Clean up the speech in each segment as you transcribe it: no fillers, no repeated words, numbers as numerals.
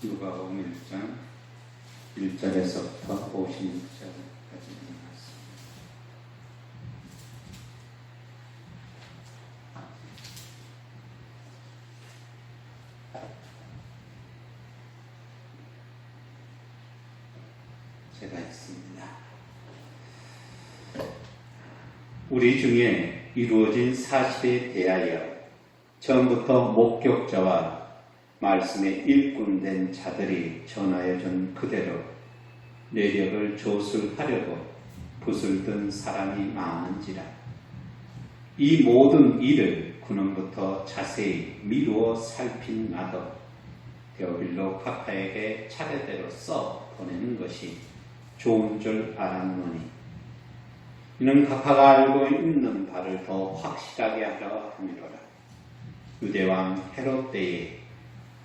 누가복음 1장 1절에서부터 56절까지 있는 말씀. 제가 읽습니다. 우리 중에 이루어진 사실에 대하여 처음부터 목격자와 말씀에 일꾼된 자들이 전하여준 그대로 내력을 조술하려고 붓을 든 사람이 많은지라. 이 모든 일을 근원부터 자세히 미루어 살핀 나도 데오빌로 카파에게 차례대로 써 보내는 것이 좋은 줄 알았노니, 이는 카파가 알고 있는 바를 더 확실하게 하려 함이로라. 유대왕 헤롯 때에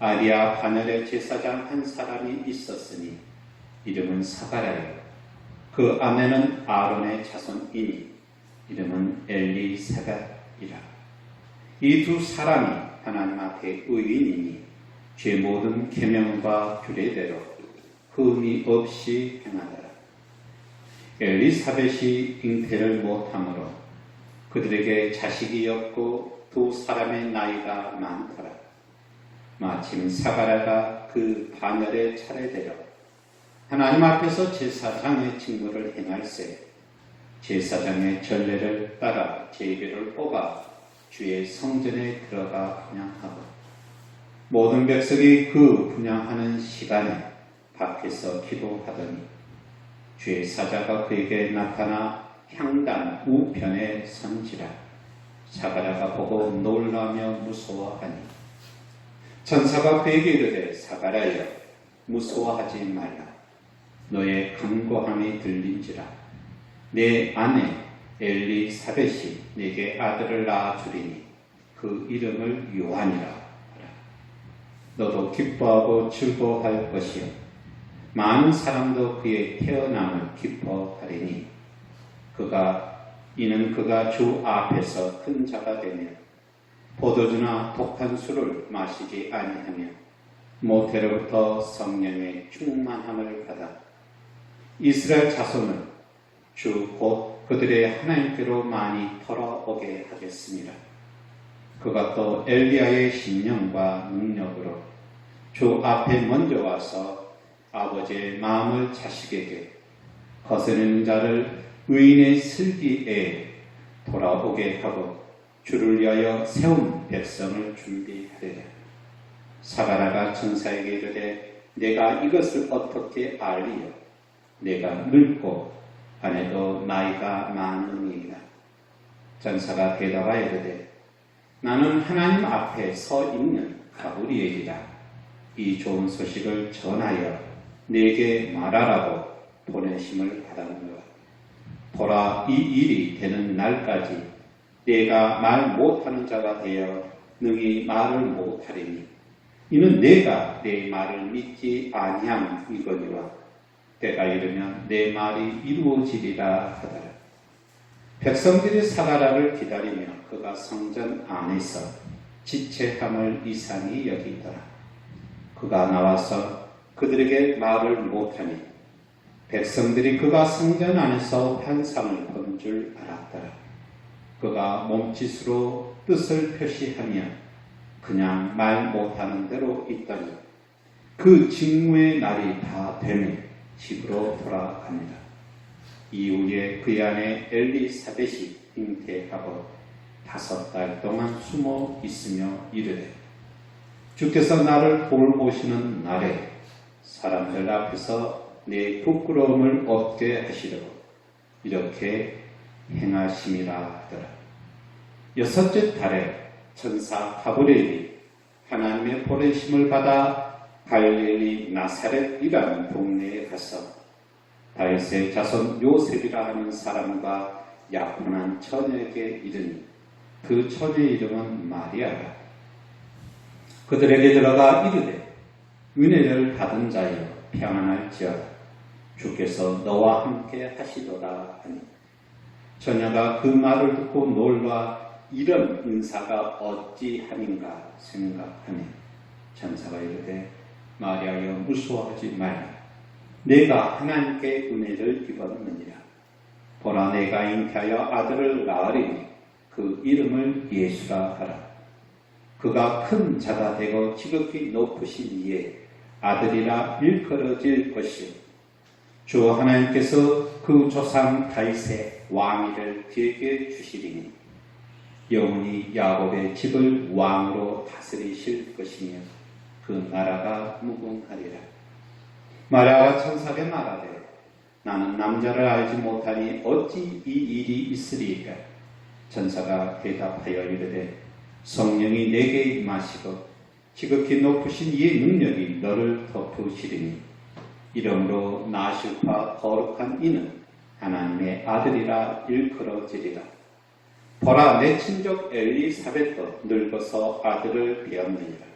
아리아 바늘의 제사장 한 사람이 있었으니 이름은 사가랴요. 그 아내는 아론의 자손이니 이름은 엘리사벳이라. 이 두 사람이 하나님 앞에 의인이니 죄 모든 계명과 규례대로 흠이 없이 행하더라. 엘리사벳이 잉태를 못하므로 그들에게 자식이 없고 두 사람의 나이가 많더라. 마침 사가랴가 그 반열의 차례대로 하나님 앞에서 제사장의 직무를 행할세 제사장의 전례를 따라 제비를 뽑아 주의 성전에 들어가 분향하고, 모든 백성이 그 분향하는 시간에 밖에서 기도하더니 주의 사자가 그에게 나타나 향단 우편에 선지라. 사가랴가 보고 놀라며 무서워하니 천사가 그에게 이르되 사가랴여 무서워하지 말라. 너의 간구함이 들린지라. 내 아내 엘리사벳이 네게 아들을 낳아주리니 그 이름을 요한이라 하라. 너도 기뻐하고 즐거워할 것이요 많은 사람도 그의 태어남을 기뻐하리니 이는 그가 주 앞에서 큰 자가 되며 포도주나 독한 술을 마시지 아니하며 모태로부터 성령의 충만함을 받아 이스라엘 자손을 주 곧 그들의 하나님께로 많이 돌아오게 하겠습니다. 그가 또 엘리야의 신령과 능력으로 주 앞에 먼저 와서 아버지의 마음을 자식에게, 거스르는 자를 의인의 슬기에 돌아오게 하고 주를 위하여 세운 백성을 준비하리라. 사가랴가 천사에게 이르되 내가 이것을 어떻게 알리요? 내가 늙고 아내도 나이가 많으니이다. 천사가 대답하여 이르되 나는 하나님 앞에 서 있는 가브리엘이라. 이 좋은 소식을 전하여 내게 말하라고 보내심을 받았노라. 보라, 이 일이 되는 날까지 내가 말 못하는 자가 되어 능히 말을 못하리니 이는 내가 내 말을 믿지 아니함이거니와 때가 이르면 내 말이 이루어지리라 하더라. 백성들이 사가랴를 기다리며 그가 성전 안에서 지체함을 이상히 여기더라. 그가 나와서 그들에게 말을 못하니 백성들이 그가 성전 안에서 환상을 본 줄 알았더라. 그가 몸짓으로 뜻을 표시하며 그냥 말 못하는 대로 있더니 그 직무의 날이 다 되매 집으로 돌아갑니다. 이후에 그의 아내 엘리사벳이 잉태하고 5달 동안 숨어 있으며 이르되 주께서 나를 돌보시는 날에 사람들 앞에서 내 부끄러움을 얻게 하시려고 이렇게 행하심이라 하더라. 6째 달에 천사 가브리엘이 하나님의 보내심을 받아 갈릴리 나사렛이라는 동네에 가서 다윗의 자손 요셉이라 하는 사람과 약혼한 처녀에게 이르니 그 처녀의 이름은 마리아라. 그들에게 들어가 이르되 은혜를 받은 자여 평안할지어다. 주께서 너와 함께 하시도다 하니 처녀가 그 말을 듣고 놀라 이런 인사가 어찌함인가 생각하니 천사가 이르되 마리아여 무서워하지 말라. 내가 하나님께 은혜를 입었느니라. 보라 내가 잉태하여 아들을 낳으리니 그 이름을 예수라 하라. 그가 큰 자가 되고 지극히 높으신 이에 아들이라 일컬어질 것이요 주 하나님께서 그 조상 다윗의 왕위를 그에게 주시리니 영원히 야곱의 집을 왕으로 다스리실 것이며 그 나라가 무궁하리라. 마리아가 천사에게 말하되 나는 남자를 알지 못하니 어찌 이 일이 있으리이까. 천사가 대답하여 이르되 성령이 내게 임하시고 지극히 높으신 이의 능력이 너를 덮으시리니 이러므로 나실과 거룩한 이는 하나님의 아들이라 일컬어지리라. 보라 내 친족 엘리사벳도 늙어서 아들을 배었느니라.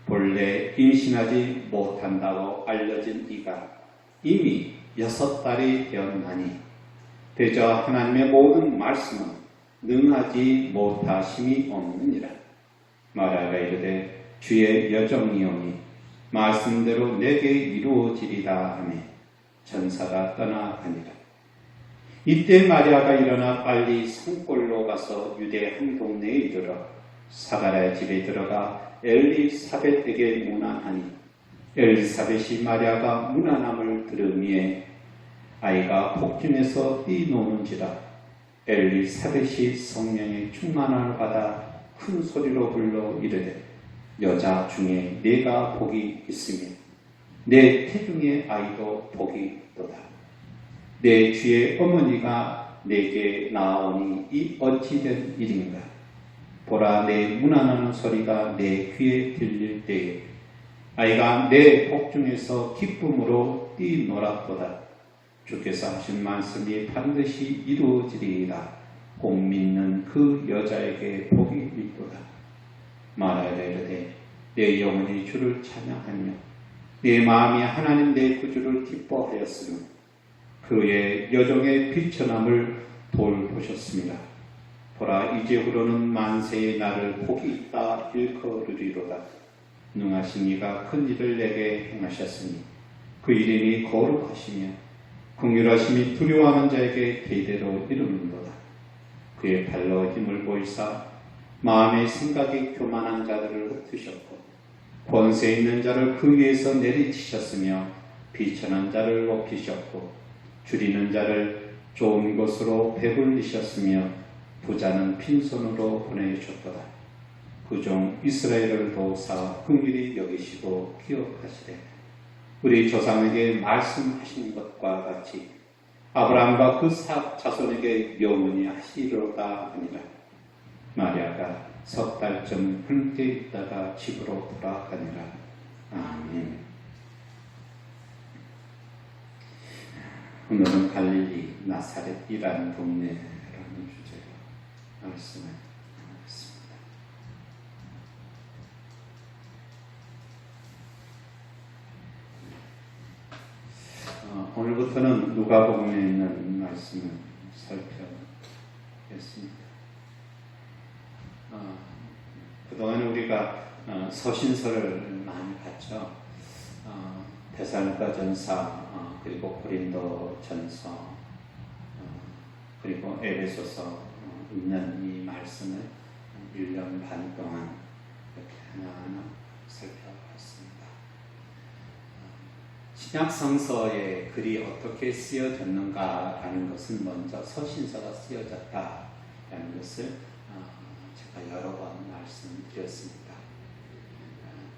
본래 임신하지 못한다고 알려진 이가 이미 6달이 되었나니 대저 하나님의 모든 말씀은 능하지 못하심이 없느니라. 마리아가 이르되 주의 여정이오니 말씀대로 내게 이루어지리라 하며 천사가 떠나가니라. 이때 마리아가 일어나 빨리 산골로 가서 유대 한 동네에 이르러 사가랴의 집에 들어가 엘리사벳에게 문안하니 엘리사벳이 마리아가 문안함을 들으미에 아이가 복중에서 뛰노는지라. 엘리사벳이 성령의 충만함을 받아 큰 소리로 불러 이르되 여자 중에 내가 복이 있으며 내 태중의 아이도 복이 있도다. 내 주의 어머니가 내게 나오니 이 어찌된 일인가. 보라 내 문안하는 소리가 내 귀에 들릴 때에 아이가 내 복중에서 기쁨으로 뛰놀았도다. 주께서 하신 말씀이 반드시 이루어지리이다. 꼭 믿는 그 여자에게 복이 있도다. 마리아가 이르되 내 영혼이 주를 찬양하며 내 마음이 하나님 내 구주를 기뻐하였으며 그의 여종의 비천함을 돌보셨습니다. 보라 이제후로는 만세의 나를 복이 있다 일컬으리로다. 능하신 이가 큰 일을 내게 행하셨으니 그 이름이 거룩하시며 긍휼하심이 두려워하는 자에게 대대로 이르는도다. 그의 발로 힘을 보이사 마음의 생각이 교만한 자들을 흩으셨고 권세 있는 자를 그 위에서 내리치셨으며 비천한 자를 높이셨고 줄이는 자를 좋은 것으로 배불리셨으며 부자는 빈손으로 보내주셨도다. 그 종 이스라엘을 도우사 긍휼히 여기시고 기억하시되 우리 조상에게 말씀하신 것과 같이 아브라함과 그 자손에게 영원히 하시리로다 하니라. 마리아가 10달쯤 함께 있다가 집으로 돌아가니라. 아멘. 오늘은 갈릴리 나사렛이라는 동네라는 주제로 말씀을 나누겠습니다. 오늘부터는 누가복음에 있는 말씀을 살펴보겠습니다. 그동안 우리가 서신서를 많이 봤죠. 데살로니가전서 그리고 고린도전서 그리고 에베소서 있는 이 말씀을 1년 반 동안 이렇게 하나하나 살펴봤습니다. 신약성서에 글이 어떻게 쓰여졌는가라는 것은 먼저 서신서가 쓰여졌다라는 것을 제가 여러 번 말씀드렸습니다.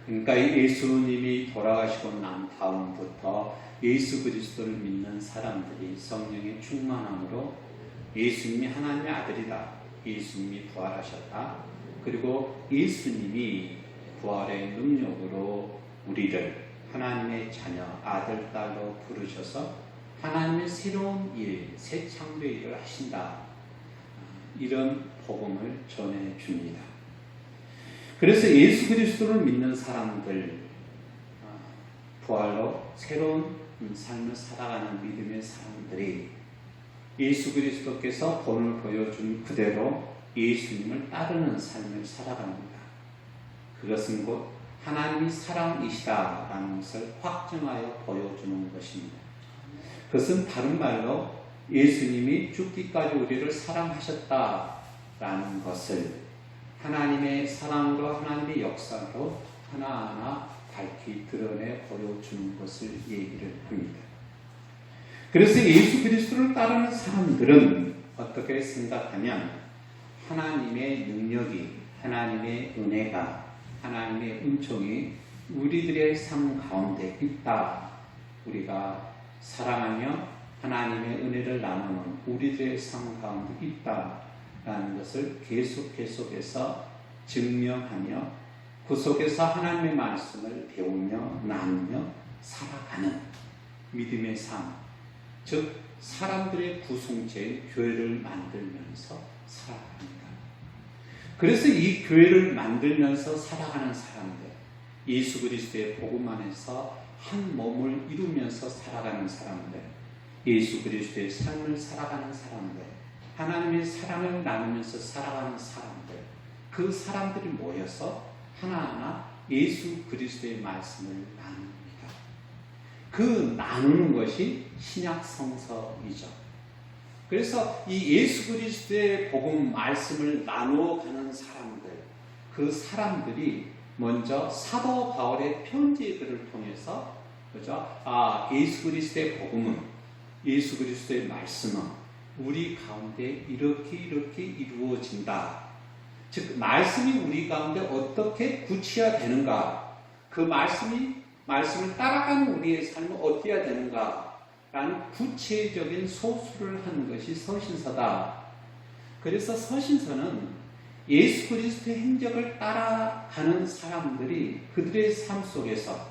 그러니까 예수님이 돌아가시고 난 다음부터 예수 그리스도를 믿는 사람들이 성령의 충만함으로 예수님이 하나님의 아들이다. 예수님이 부활하셨다. 그리고 예수님이 부활의 능력으로 우리를 하나님의 자녀, 아들, 딸로 부르셔서 하나님의 새로운 일, 새 창조 일을 하신다. 이런 복음을 전해줍니다. 그래서 예수 그리스도를 믿는 사람들, 부활로 새로운 삶을 살아가는 믿음의 사람들이 예수 그리스도께서 본을 보여준 그대로 예수님을 따르는 삶을 살아갑니다. 그것은 곧 하나님이 사랑이시다라는 것을 확증하여 보여주는 것입니다. 그것은 다른 말로 예수님이 죽기까지 우리를 사랑하셨다라는 것을 하나님의 사랑으로 하나님의 역사로 하나하나 밝히 드러내 보여주는 것을 얘기를 합니다. 그래서 예수 그리스도를 따르는 사람들은 어떻게 생각하면 하나님의 능력이, 하나님의 은혜가, 하나님의 은총이 우리들의 삶 가운데 있다. 우리가 사랑하며 하나님의 은혜를 나누는 우리들의 삶 가운데 있다라는 것을 계속해서 증명하며 그 속에서 하나님의 말씀을 배우며 나누며 살아가는 믿음의 삶, 즉 사람들의 구성체인 교회를 만들면서 살아갑니다. 그래서 이 교회를 만들면서 살아가는 사람들, 예수 그리스도의 복음 안에서 한 몸을 이루면서 살아가는 사람들, 예수 그리스도의 삶을 살아가는 사람들, 하나님의 사랑을 나누면서 살아가는 사람들, 그 사람들이 모여서 하나하나 예수 그리스도의 말씀을 나눕니다. 그 나누는 것이 신약 성서이죠. 그래서 이 예수 그리스도의 복음 말씀을 나누어 가는 사람들, 그 사람들이 먼저 사도 바울의 편지들을 통해서 그죠? 예수 그리스도의 복음은, 예수 그리스도의 말씀은 우리 가운데 이렇게 이루어진다. 즉 말씀이 우리 가운데 어떻게 구체화되는가, 그 말씀을 따라가는 우리의 삶은 어떻게 해야 되는가 라는 구체적인 소수를 하는 것이 서신서다. 그래서 서신서는 예수 그리스도의 행적을 따라가는 사람들이 그들의 삶 속에서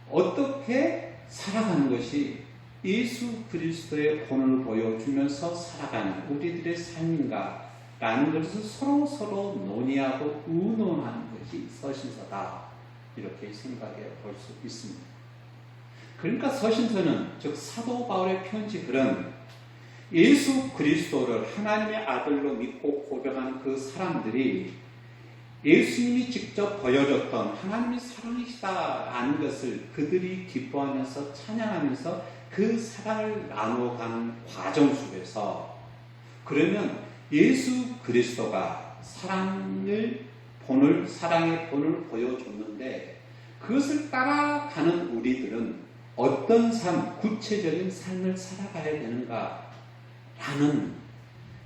어떻게 살아가는 것이 예수 그리스도의 본을 보여주면서 살아가는 우리들의 삶인가 라는 것을 서로 논의하고 의논하는 것이 서신서다. 이렇게 생각해 볼 수 있습니다. 그러니까 서신서는, 즉 사도 바울의 편지들은 예수 그리스도를 하나님의 아들로 믿고 고백하는 그 사람들이 예수님이 직접 보여줬던 하나님의 사랑이시다라는 것을 그들이 기뻐하면서 찬양하면서 그 사랑을 나누어가는 과정 속에서, 그러면 예수 그리스도가 사랑의 본을 보여줬는데 그것을 따라가는 우리들은 어떤 삶, 구체적인 삶을 살아가야 되는가 라는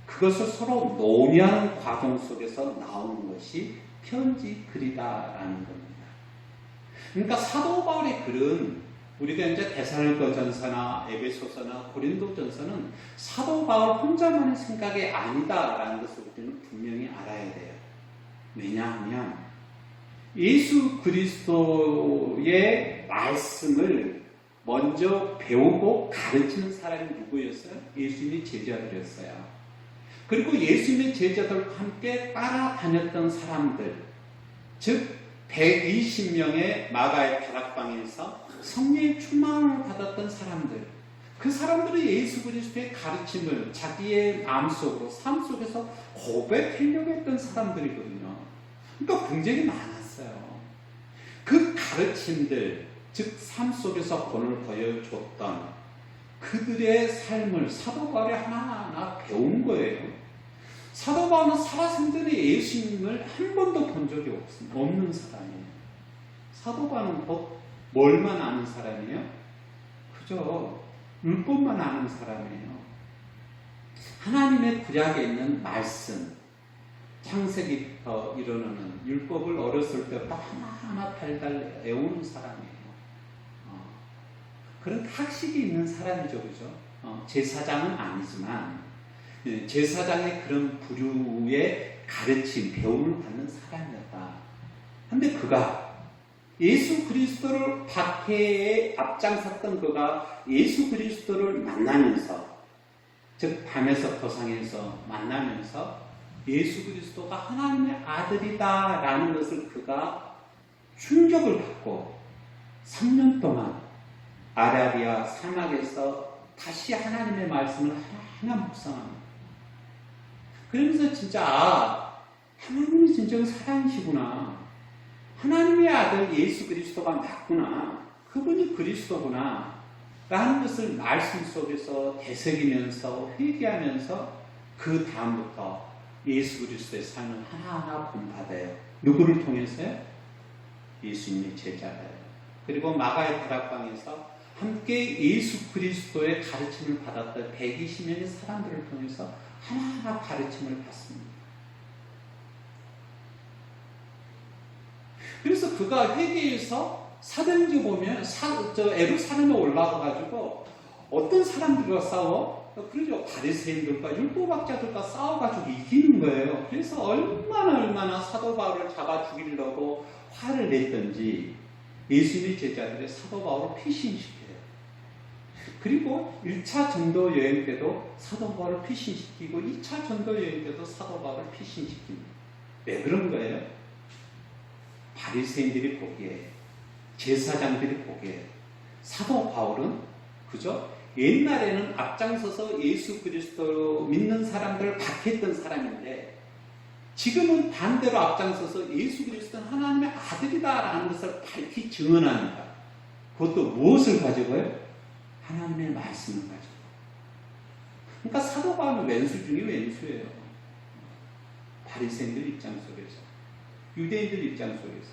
그것을 서로 논의하는 과정 속에서 나오는 것이 편지 글이다라는 겁니다. 그러니까 사도 바울의 글은 우리가 이제 데살로니가전서나 에베소서나 고린도전서는 사도 바울 혼자만의 생각이 아니다라는 것을 우리는 분명히 알아야 돼요. 왜냐하면 예수 그리스도의 말씀을 먼저 배우고 가르치는 사람이 누구였어요? 예수님의 제자들이었어요. 그리고 예수님의 제자들과 함께 따라다녔던 사람들, 즉 120명의 마가의 다락방에서 성령의 충만을 받았던 사람들, 그 사람들이 예수 그리스도의 가르침을 자기의 마음속으로, 삶 속에서 고백하려고 했던 사람들이거든요. 그러니까 굉장히 많았어요. 그 가르침들, 즉 삶 속에서 본을 보여줬던 그들의 삶을 사도 바울이 하나하나 배운 거예요. 사도 바울은 살아생전에 예수님을 한 번도 본 적이 없는 사람이에요. 사도 바울은 뭘만 아는 사람이에요? 그저 율법만 아는 사람이에요. 하나님의 구약에 있는 말씀, 창세기부터 이르는 율법을 어렸을 때부터 하나하나 달달 외우는 사람이에요. 그런 학식이 있는 사람이죠, 그죠? 제사장은 아니지만 제사장의 그런 부류의 가르침, 배움을 받는 사람이었다. 그런데 그가 예수 그리스도를 박해에 앞장섰던 그가 예수 그리스도를 만나면서, 즉 밤에서 토상에서 만나면서 예수 그리스도가 하나님의 아들이다라는 것을 그가 충격을 받고 3년 동안 아라비아 사막에서 다시 하나님의 말씀을 하나하나 묵상합니다. 그러면서 진짜 하나님이 진정 사랑이시구나, 하나님의 아들 예수 그리스도가 맞구나. 그분이 그리스도구나. 라는 것을 말씀 속에서 되새기면서 회개하면서 그 다음부터 예수 그리스도의 삶을 하나하나 본받아요. 누구를 통해서요? 예수님의 제자가요. 그리고 마가의 다락방에서 함께 예수 그리스도의 가르침을 받았던 120명의 사람들을 통해서 하나하나 가르침을 받습니다. 그래서 그가 회개해서 사도행전 보면 에루살렘에 올라가가지고 어떤 사람들과 싸워? 그러죠. 바리새인들과 율법학자들과 싸워가지고 이기는 거예요. 그래서 얼마나 사도 바울을 잡아 죽이려고 화를 냈던지 예수님의 제자들의 사도 바울을 피신시켜요. 그리고 1차 전도 여행 때도 사도 바울을 피신시키고 2차 전도 여행 때도 사도 바울을 피신시킵니다. 왜 그런 거예요? 바리새인들이 보기에, 제사장들이 보기에 사도 바울은 그죠? 옛날에는 앞장서서 예수 그리스도 믿는 사람들을 박했던 사람인데 지금은 반대로 앞장서서 예수 그리스도는 하나님의 아들이다라는 것을 밝히 증언합니다. 그것도 무엇을 가지고요? 하나님의 말씀을 가지고. 그러니까 사도 바울은 왼수 중에 왼수예요. 바리새인들 입장 속에서, 유대인들 입장 속에서.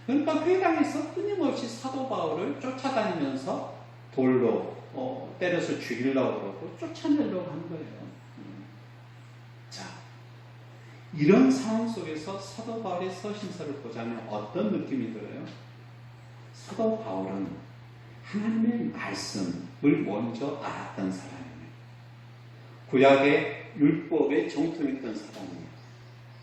그러니까 회당에서 끊임없이 사도 바울을 쫓아다니면서 돌로 때려서 죽이려고 그러고 쫓아내려고 한 거예요. 자, 이런 상황 속에서 사도 바울의 서신서를 보자면 어떤 느낌이 들어요? 사도 바울은 하나님의 말씀을 먼저 알았던 사람이에요. 구약의 율법에 정통했던 사람이에요.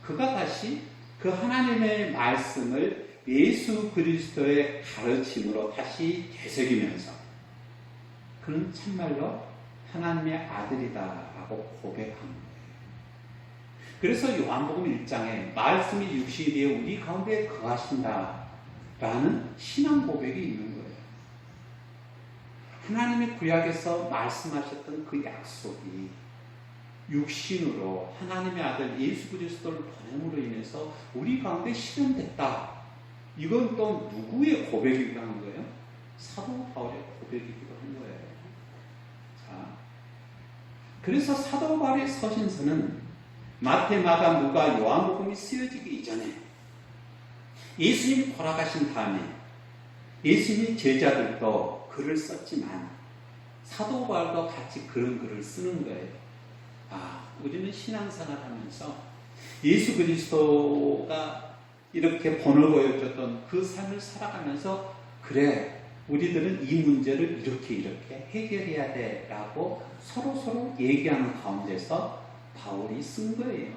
그가 다시 그 하나님의 말씀을 예수 그리스도의 가르침으로 다시 되새기면서 그는 참말로 하나님의 아들이다라고 고백한 거예요. 그래서 요한복음 1장에 말씀이 육신이 되어 우리 가운데 거하신다라는 신앙 고백이 있는 거예요. 하나님의 구약에서 말씀하셨던 그 약속이 육신으로 하나님의 아들 예수 그리스도를 보냄으로 인해서 우리 가운데 실현됐다. 이건 또 누구의 고백이기도 한 거예요? 사도 바울의 고백이기도 한 거예요. 자, 그래서 사도 바울의 서신서는 마태, 마가, 누가, 요한복음이 쓰여지기 이전에 예수님이 돌아가신 다음에 예수님의 제자들도 글을 썼지만 사도 바울도 같이 그런 글을 쓰는 거예요. 우리는 신앙생활 하면서 예수 그리스도가 이렇게 본을 보여줬던 그 삶을 살아가면서 그래, 우리들은 이 문제를 이렇게 해결해야 돼 라고 서로 얘기하는 가운데서 바울이 쓴 거예요.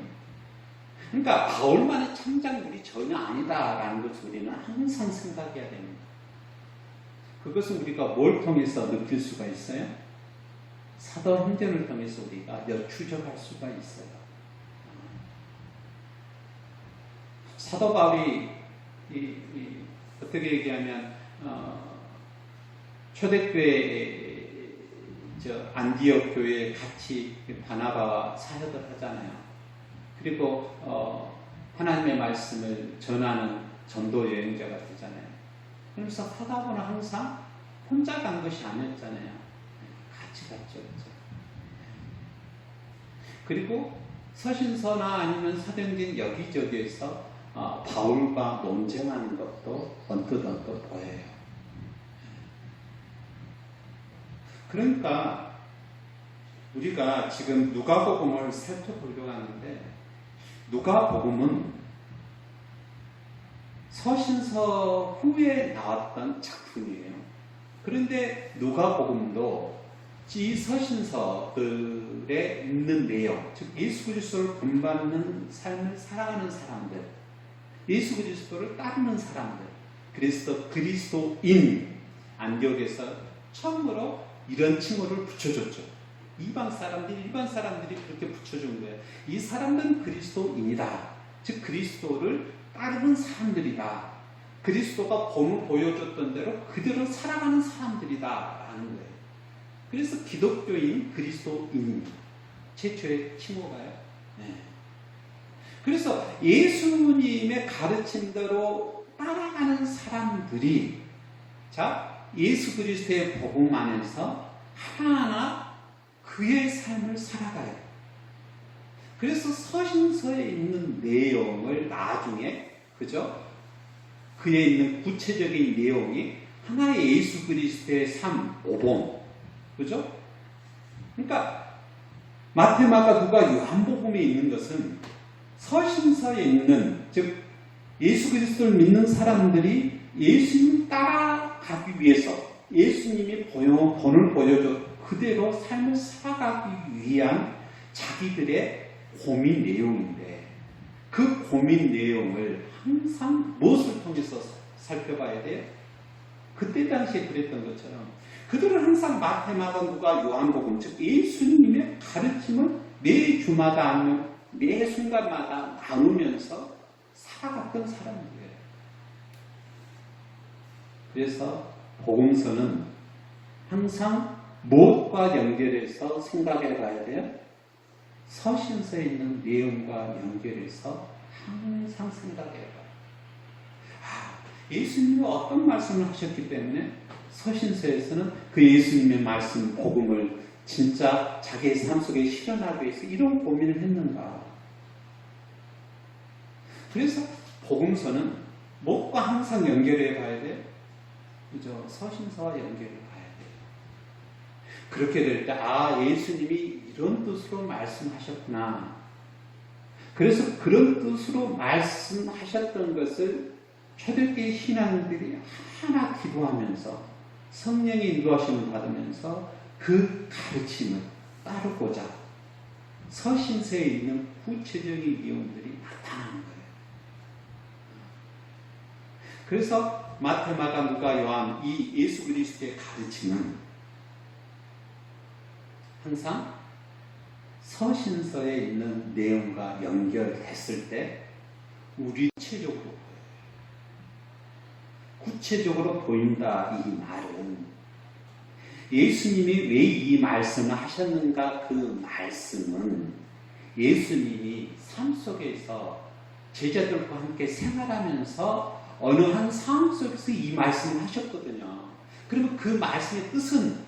그러니까 바울만의 창작물이 전혀 아니다라는 것을 우리는 항상 생각해야 됩니다. 그것은 우리가 뭘 통해서 느낄 수가 있어요? 사도행전을 통해서 우리가 추적할 수가 있어요. 사도 바울이 어떻게 얘기하면 초대교회 안디옥 교회에 같이 바나바와 사역을 하잖아요. 그리고 하나님의 말씀을 전하는 전도 여행자가 되잖아요. 그러면서 하다 보면 항상 혼자 간 것이 아니었잖아요. 같이 갔죠. 그리고 서신서나 아니면 사도행전 여기저기에서 바울과 논쟁하는 것도 언뜻 보여요. 그러니까 우리가 지금 누가복음을 살펴보려고 하는데 누가복음은 서신서 후에 나왔던 작품이에요. 그런데 누가복음도 이 서신서들에 있는 내용, 즉 예수 그리스도를 본받는 삶을 살아가는 사람들, 예수 그리스도를 따르는 사람들, 그래서 그리스도인 안디옥에서 처음으로 이런 칭호를 붙여줬죠. 일반 사람들이 그렇게 붙여준 거예요. 이 사람들은 그리스도인이다. 즉 그리스도를 따르는 사람들이다. 그리스도가 본을 보여줬던 대로 그대로 살아가는 사람들이다 라는 거예요. 그래서 기독교인 그리스도인 최초의 칭호가요. 네. 그래서 예수님의 가르침대로 따라가는 사람들이 예수 그리스도의 복음 안에서 하나하나 그의 삶을 살아가요. 그래서 서신서에 있는 내용을 나중에 그에 있는 구체적인 내용이 하나의 예수 그리스도의 삶, 모범. 그러니까 마태, 마가, 누가, 요한복음에 있는 것은 서신서에 있는, 즉 예수 그리스도를 믿는 사람들이 예수님을 따라가기 위해서 예수님이 본을 보여줘 그대로 삶을 살아가기 위한 자기들의 고민 내용인데, 그 고민 내용을 항상 무엇을 통해서 살펴봐야 돼요? 그때 당시에 그랬던 것처럼 그들은 항상 마태, 마가, 누가, 요한복음, 즉 예수님의 가르침을 매 주마다 아니면 매 순간마다 나누면서 살아갔던 사람들이에요. 그래서 복음서는 항상 무엇과 연결해서 생각해 봐야 돼요? 서신서에 있는 내용과 연결해서 항상 생각해 봐요. 예수님이 어떤 말씀을 하셨기 때문에 서신서에서는 그 예수님의 말씀, 복음을 진짜 자기의 삶 속에 실현하기 위해서 이런 고민을 했는가. 그래서 복음서는 무엇과 항상 연결해 봐야 돼요? 서신서와 연결해 봐야 돼요. 그렇게 될 때, 예수님이 이런 뜻으로 말씀하셨구나. 그래서 그런 뜻으로 말씀하셨던 것을 초대교회 신앙들이 하나 기도하면서 성령의 인도하심을 받으면서 그 가르침을 따르고자 서신서에 있는 구체적인 내용들이 나타나는 거예요. 그래서 마태, 마가, 누가, 요한 이 예수 그리스도의 가르침은 항상 서신서에 있는 내용과 연결했을 때 우리 구체적으로 보인다. 이 말은 예수님이 왜 이 말씀을 하셨는가? 그 말씀은 예수님이 삶 속에서 제자들과 함께 생활하면서 어느 한 상황 속에서 이 말씀을 하셨거든요. 그러면 그 말씀의 뜻은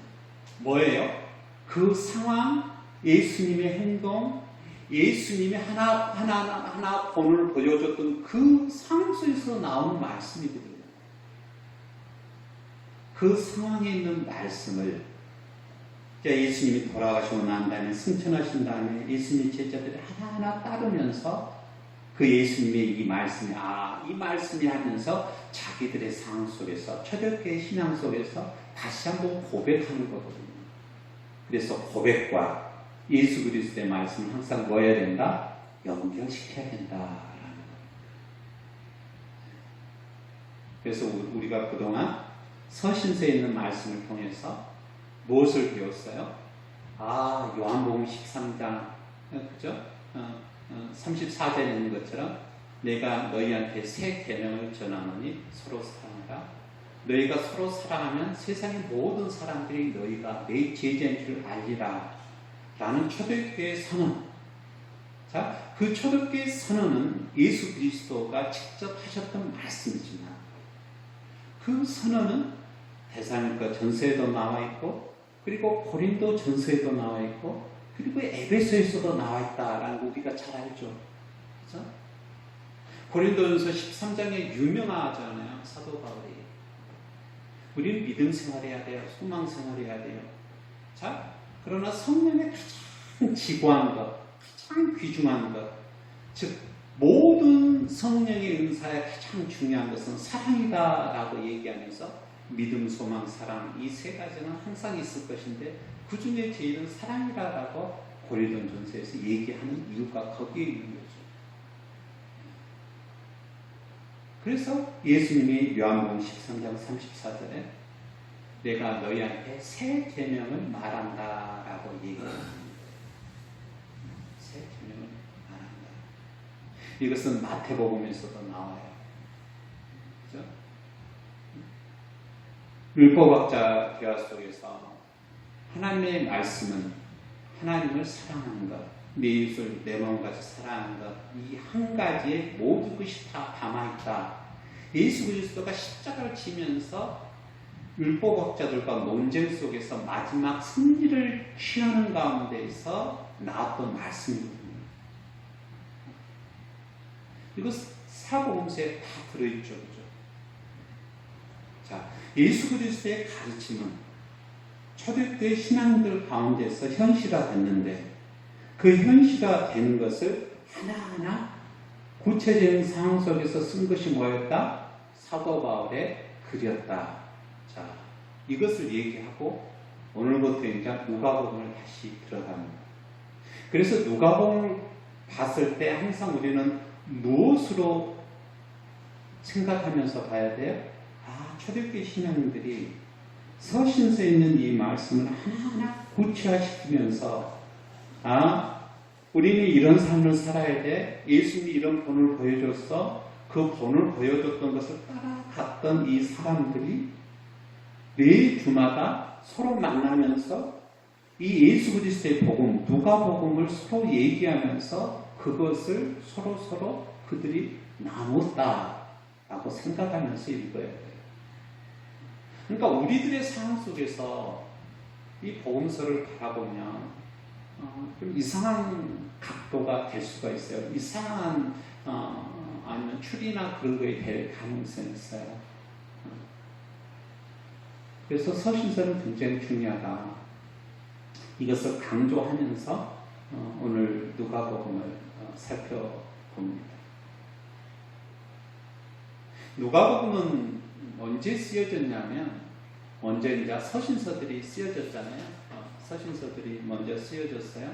뭐예요? 그 상황, 예수님의 행동, 예수님이 하나하나 본을 보여줬던 그 상황 속에서 나오는 말씀이거든요. 그 상황에 있는 말씀을 예수님이 돌아가시고 난 다음에 승천하신 다음에 예수님의 제자들이 하나하나 따르면서 그 예수님의 이 말씀이 이 말씀이 하면서 자기들의 상황 속에서 초대교회 신앙 속에서 다시 한번 고백하는 거거든요. 그래서 고백과 예수 그리스도의 말씀을 항상 뭐 해야 된다? 연결시켜야 된다라는 거예요. 그래서 우리가 그동안 서신서에 있는 말씀을 통해서 무엇을 배웠어요? 요한복음 13장, 그죠? 34절에 있는 것처럼 내가 너희한테 새 계명을 전하노니 서로 사랑하라. 너희가 서로 사랑하면 세상의 모든 사람들이 너희가 내 제자인 줄 알리라. 라는 초대교회의 선언. 자, 그 초대교회의 선언은 예수 그리스도가 직접 하셨던 말씀이지만 그 선언은 데살로니가 전서에도 나와 있고 그리고 고린도 전서에도 나와 있고 그리고 에베소에서도 나와 있다라는 거 우리가 잘 알죠. 그죠? 고린도전서 13장에 유명하잖아요. 사도 바울이. 우리는 믿음 생활해야 돼요. 소망 생활해야 돼요. 자, 그러나 성령의 가장 지고한 것, 가장 귀중한 것, 즉 모든 성령의 은사의 가장 중요한 것은 사랑이다라고 얘기하면서 믿음, 소망, 사랑 이 세 가지는 항상 있을 것인데 그 중에 제일은 사랑이라고 고린도전서에서 얘기하는 이유가 거기에 있는 거죠. 그래서 예수님이 요한복음 13장 34절에 내가 너희한테 새 계명을 말한다라고 얘기합니다. 새 계명을 말한다. 이것은 마태복음에서도 나와요. 그죠? 율법학자 대화 속에서 하나님의 말씀은 하나님을 사랑하는 것, 내 이웃을 내 마음까지 사랑하는 것, 이 한 가지에 모든 것이 다 담아있다. 예수 그리스도가 십자가를 지면서 율법학자들과 논쟁 속에서 마지막 승리를 취하는 가운데에서 나왔던 말씀이거든요. 이거 사복음서에 다 들어있죠. 그죠? 자, 예수 그리스도의 가르침은 초대때 신앙들 가운데서 현실화됐는데 그 현실화된 것을 하나하나 구체적인 상황 속에서 쓴 것이 뭐였다? 사도 바울의 글이었다. 자, 이것을 얘기하고 오늘부터 이제 누가복음을 다시 들어갑니다. 그래서 누가복음을 봤을 때 항상 우리는 무엇으로 생각하면서 봐야 돼요? 초대교회 신앙인들이 서신서에 있는 이 말씀을 하나하나 구체화시키면서 우리는 이런 삶을 살아야 돼. 예수님이 이런 본을 보여줬어. 그 본을 보여줬던 것을 따라갔던 이 사람들이 매 주마다 서로 만나면서 이 예수 그리스도의 복음, 누가복음을 서로 얘기하면서 그것을 서로 그들이 나눴다라고 생각하면서 읽어야 돼요. 그러니까 우리들의 상황 속에서 이 복음서를 바라보면 좀 이상한 각도가 될 수가 있어요. 이상한 아니면 추리나 그런 거에 될 가능성이 있어요. 그래서 서신서는 굉장히 중요하다. 이것을 강조하면서 오늘 누가복음을 살펴봅니다. 누가복음은 언제 쓰여졌냐면 먼저 이제 서신서들이 쓰여졌잖아요. 서신서들이 먼저 쓰여졌어요.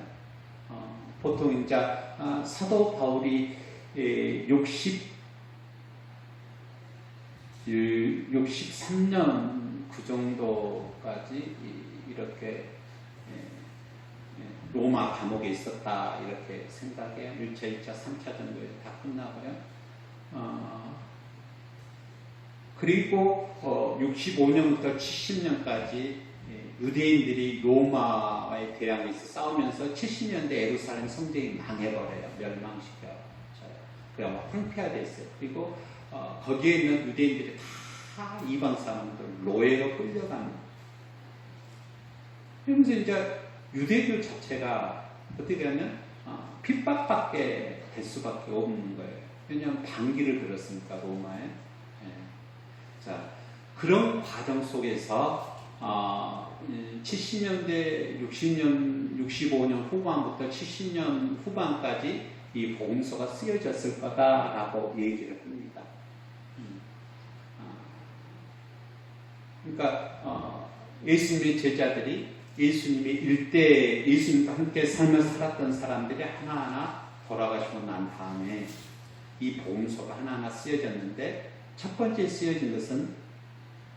보통 이제 사도 바울이 63년 그 정도까지 이렇게 로마 감옥에 있었다 이렇게 생각해요. 1차, 2차, 3차 정도에 다 끝나고요. 그리고 65년부터 70년까지 유대인들이 로마와의 대항에서 싸우면서 70년대 예루살렘 성전이 망해버려요. 멸망시켜요. 그래서 황폐화되어 있어요. 그리고 거기에 있는 유대인들이 다 이방 사람들 노예로 끌려갑니다. 그러면서 이제 유대교 자체가 어떻게 하면 핍박받게 될 수밖에 없는 거예요. 왜냐하면 반기를 들었으니까 로마에. 자, 그런 과정 속에서 70년대, 60년, 65년 후반부터 70년 후반까지 이 복음서가 쓰여졌을 거다라고 얘기를 합니다. 그러니까 예수님의 제자들이 예수님과 함께 삶을 살았던 사람들이 하나하나 돌아가시고 난 다음에 이 복음서가 하나하나 쓰여졌는데 첫 번째 쓰여진 것은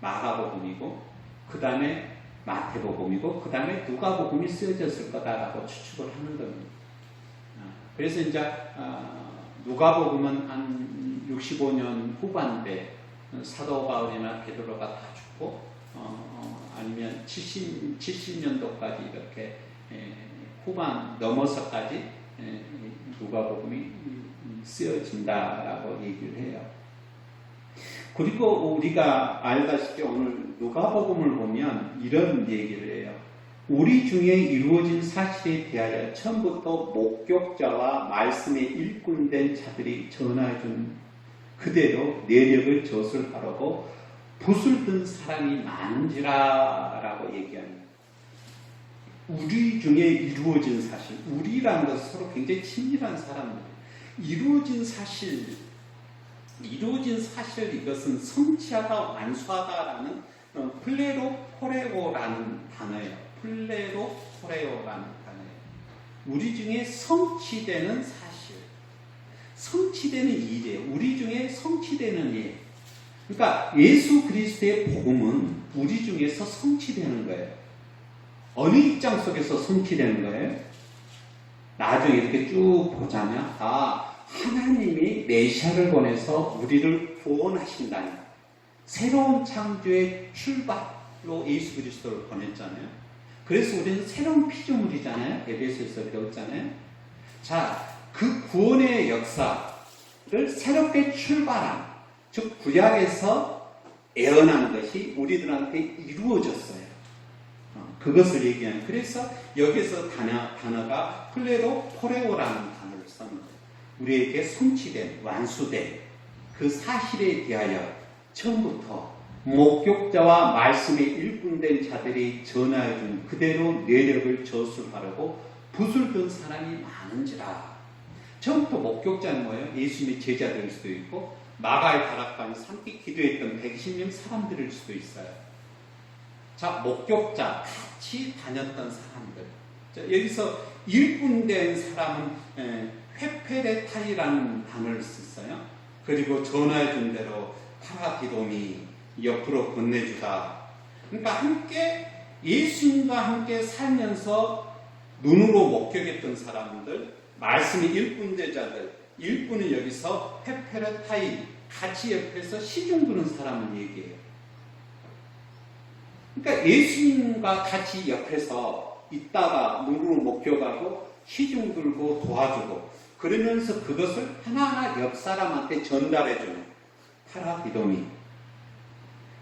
마가복음이고 그 다음에 마태복음이고 그 다음에 누가복음이 쓰여졌을 거다라고 추측을 하는 겁니다. 그래서 이제 누가복음은 한 65년 후반대 사도 바울이나 베드로가 다 죽고 아니면 70년도까지 이렇게 후반 넘어서까지 누가복음이 쓰여진다라고 얘기를 해요. 그리고 우리가 알다시피 오늘 누가복음을 보면 이런 얘기를 해요. 우리 중에 이루어진 사실에 대하여 처음부터 목격자와 말씀에 일꾼된 자들이 전해준 그대로 내력을 저술하라고 붓을 든 사람이 많은지라라고 얘기합니다. 우리 중에 이루어진 사실, 우리라는 것은 서로 굉장히 친밀한 사람들이에요. 이루어진 사실 이것은 성취하다, 완수하다라는 플레로포레오라는 단어예요. 플레로포레오라는 단어예요. 우리 중에 성취되는 사실, 성취되는 일이에요. 우리 중에 성취되는 일. 그러니까 예수 그리스도의 복음은 우리 중에서 성취되는 거예요. 어느 입장 속에서 성취되는 거예요? 나중에 이렇게 쭉 보자면 하나님이 메시아를 보내서 우리를 구원하신다니 새로운 창조의 출발로 예수 그리스도를 보냈잖아요. 그래서 우리는 새로운 피조물이잖아요. 에베소에서 배웠잖아요. 자, 그 구원의 역사를 새롭게 출발한, 즉 구약에서 애어난 것이 우리들한테 이루어졌어요. 그것을 얘기하는. 그래서 여기서 단어가 플레로 포레오라는 단어를 썼는 거예요. 우리에게 성취된, 완수된 그 사실에 대하여 처음부터 목격자와 말씀에 일꾼된 자들이 전하여준 그대로 뇌력을 저술하려고 붓을 든 사람이 많은지라. 처음부터 목격자는 뭐예요? 예수님의 제자들일 수도 있고 마가의 다락방에 함께 기도했던 120명 사람들일 수도 있어요. 자, 목격자, 같이 다녔던 사람들. 자, 여기서 일꾼된 사람은 회페레타이라는 단어를 썼어요. 그리고 전화해준 대로 파라디돔이 옆으로 건네주다. 그러니까 함께 예수님과 함께 살면서 눈으로 목격했던 사람들, 말씀의 일꾼제자들, 일꾼은 여기서 페페레타이, 같이 옆에서 시중 두는 사람을 얘기해요. 그러니까 예수님과 같이 옆에서 있다가 눈으로 목격하고 시중 들고 도와주고 그러면서 그것을 하나하나 옆 사람한테 전달해주는 파라디돔이,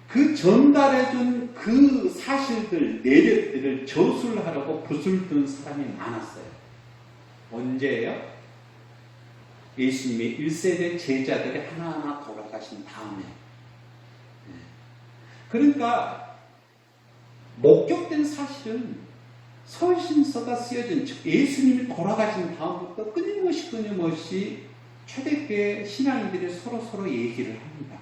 그 전달해준 그 사실들, 내력들을 저술하려고 붓을 든 사람이 많았어요. 언제예요? 예수님의 1세대 제자들이 하나하나 돌아가신 다음에. 그러니까 목격된 사실은 서신서가 쓰여진, 즉 예수님이 돌아가신 다음부터 끊임없이 초대교회 신앙인들이 서로 얘기를 합니다.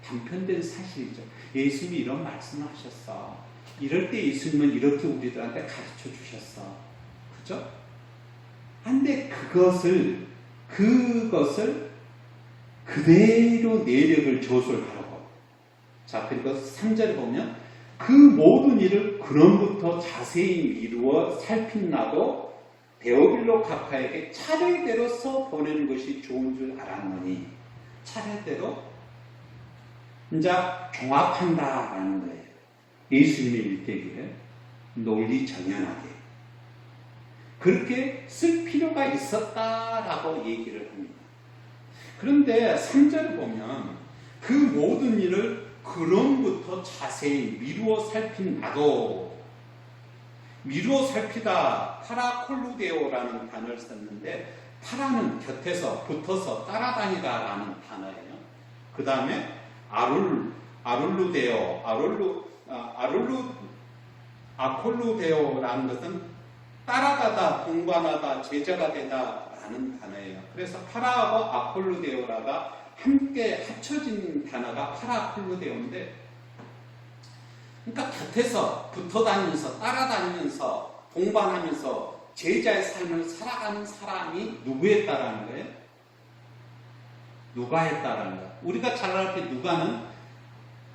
단편된 사실이죠. 예수님이 이런 말씀을 하셨어. 이럴 때 예수님은 이렇게 우리들한테 가르쳐 주셨어. 그죠? 한데 그것을 그대로 내력을 저술하라고. 자, 그리고 3절에 보면 그 모든 일을 근원부터 자세히 이루어 살핀나도 데오빌로 각하에게 차례대로 써 보내는 것이 좋은 줄 알았노니, 차례대로 이제 종합한다라는 거예요. 예수님의 일대기를 논리정연하게 그렇게 쓸 필요가 있었다라고 얘기를 합니다. 그런데 3절을 보면 그 모든 일을 근원부터 자세히 미루어 살핀 나도, 미루어 살피다, 파라콜루데오라는 단어를 썼는데 파라는 곁에서 붙어서 따라다니다라는 단어예요. 그 다음에 아룰루데오, 아콜루데오라는 것은 따라가다, 동반하다, 제자가 되다라는 단어예요. 그래서 파라하고 아콜루데오라가 함께 합쳐진 단어가 파라콜루데오인데, 그러니까 곁에서 붙어다니면서 따라다니면서 동반하면서 제자의 삶을 살아가는 사람이 누구였다라는 거예요? 누가였다라는 거예요. 우리가 잘 알 때 누가는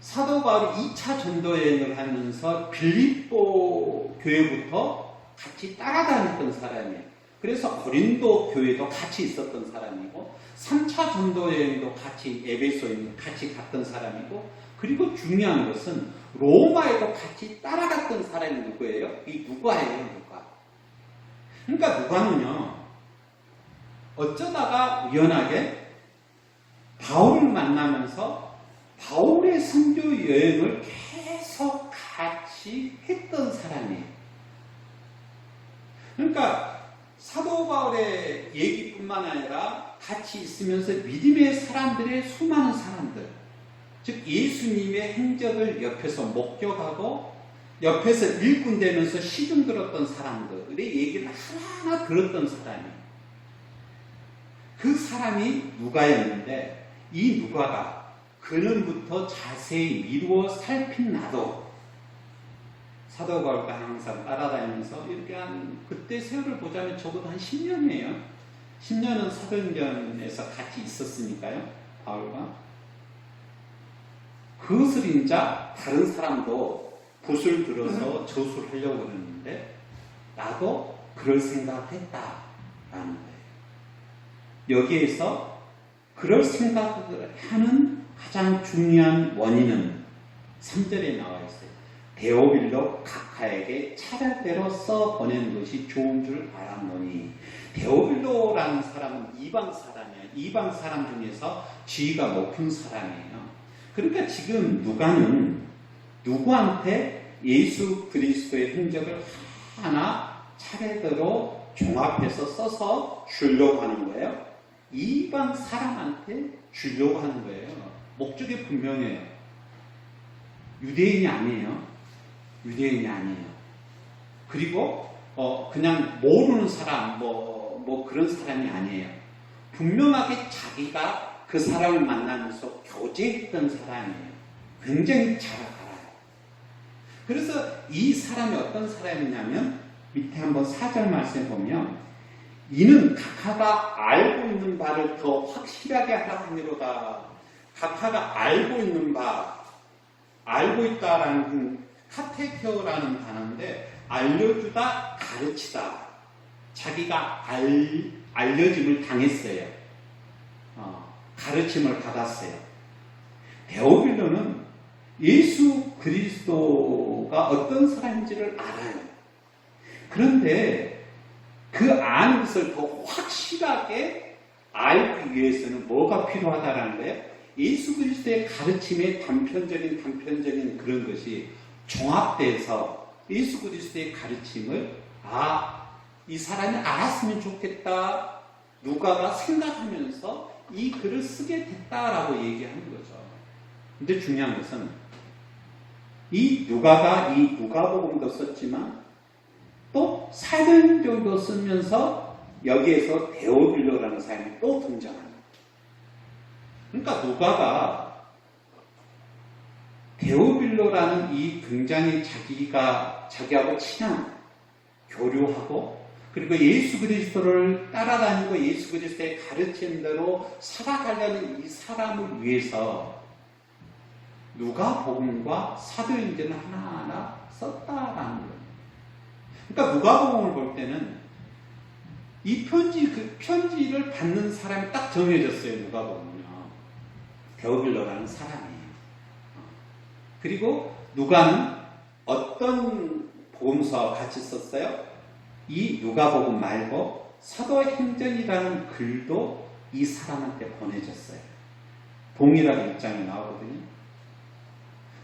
사도 바울이 2차 전도 여행을 하면서 빌립보 교회부터 같이 따라다녔던 사람이에요. 그래서 고린도 교회도 같이 있었던 사람이고 3차 전도 여행도 같이 에베소에 같이 갔던 사람이고, 그리고 중요한 것은 로마에도 같이 따라갔던 사람이 누구예요? 이 누가예요, 누가. 그러니까 누가는요, 어쩌다가 우연하게 바울을 만나면서 바울의 선교 여행을 계속 같이 했던 사람이에요. 그러니까 사도 바울의 얘기뿐만 아니라 같이 있으면서 믿음의 사람들의 수많은 사람들, 즉 예수님의 행적을 옆에서 목격하고 옆에서 일꾼되면서 시중 들었던 사람들의 얘기를 하나하나 들었던 사람이에요. 그 사람이 누가였는데, 이 누가가 근원부터 자세히 미루어 살핀 나도, 사도 바울과 항상 따라다니면서 이렇게 그때 세월을 보자면 적어도 한 10년이에요. 10년은 사도행전에서 같이 있었으니까요, 바울과. 그것을 이제 다른 사람도 붓을 들어서 저술하려고 그러는데 나도 그럴 생각을 했다라는 거예요. 여기에서 그럴 생각을 하는 가장 중요한 원인은 3절에 나와 있어요. 데오빌로 각하에게 차례대로 써 보낸 것이 좋은 줄 알았노니, 데오빌로라는 사람은 이방 사람이에요. 이방 사람 중에서 지위가 높은 사람이에요. 그러니까 지금 누가는 누구한테 예수 그리스도의 흔적을 하나 차례대로 종합해서 써서 주려고 하는 거예요. 이방 사람한테 주려고 하는 거예요. 목적이 분명해요. 유대인이 아니에요. 유대인이 아니에요. 그리고 그냥 모르는 사람, 뭐 그런 사람이 아니에요. 분명하게 자기가 그 사람을 만나면서 교제했던 사람이에요. 굉장히 잘 알아요. 그래서 이 사람이 어떤 사람이냐면 밑에 한번 4절 말씀에 보면 이는 각하가 알고 있는 바를 더 확실하게 하라 함이로다. 각하가 알고 있는 바, 알고 있다라는 카테케오라는 단어인데 알려주다, 가르치다. 자기가 알려짐을 당했어요. 가르침을 받았어요. 데오빌로는 예수 그리스도가 어떤 사람인지를 알아요. 그런데 그 아는 것을 더 확실하게 알기 위해서는 뭐가 필요하다라는 거예요? 예수 그리스도의 가르침의 단편적인 그런 것이 종합돼서 예수 그리스도의 가르침을 이 사람이 알았으면 좋겠다. 누가가 생각하면서 이 글을 쓰게 됐다라고 얘기하는 거죠. 근데 중요한 것은 이 누가가 이 누가복음도 썼지만 또 사도행전도 쓰면서 여기에서 데오빌로라는 사람이 또 등장합니다. 그러니까 누가가 데오빌로라는 이 굉장히 자기하고 친한 교류하고 그리고 예수 그리스도를 따라다니고 예수 그리스도의 가르침대로 살아가려는 이 사람을 위해서 누가복음과 사도행전을 하나하나 썼다라는 거예요. 그러니까 누가복음을 볼 때는 이 편지를 받는 사람이 딱 정해졌어요. 누가복음은요. 데오빌로라는 사람이에요. 그리고 누가는 어떤 복음서와 같이 썼어요? 이 누가복음 말고 사도행전이라는 글도 이 사람한테 보내졌어요. 동일하게 입장이 나오거든요.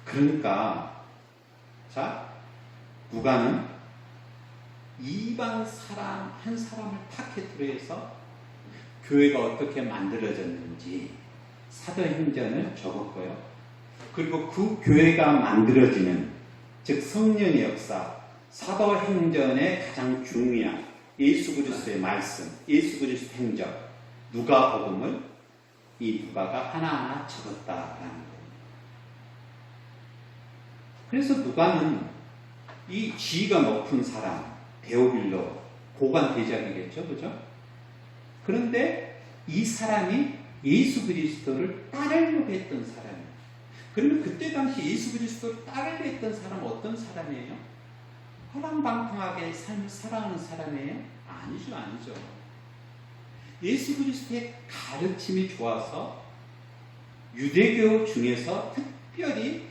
그러니까 누가는 이방 사람 한 사람을 타겟으로 해서 교회가 어떻게 만들어졌는지 사도행전을 적었고요. 그리고 그 교회가 만들어지는 즉 성령의 역사 사도행전의 가장 중요한 예수 그리스도의 말씀, 예수 그리스도 행적, 누가복음을 이 누가가 하나하나 적었다라는 거예요. 그래서 누가는 이 지위가 높은 사람, 데오빌로, 고관 대작이겠죠, 그죠? 그런데 이 사람이 예수 그리스도를 따르려고 했던 사람이에요. 그러면 그때 당시 예수 그리스도를 따르려고 했던 사람은 어떤 사람이에요? 허랑방탕하게 삶을 살아가는 사람이에요? 아니죠. 예수 그리스도의 가르침이 좋아서 유대교 중에서 특별히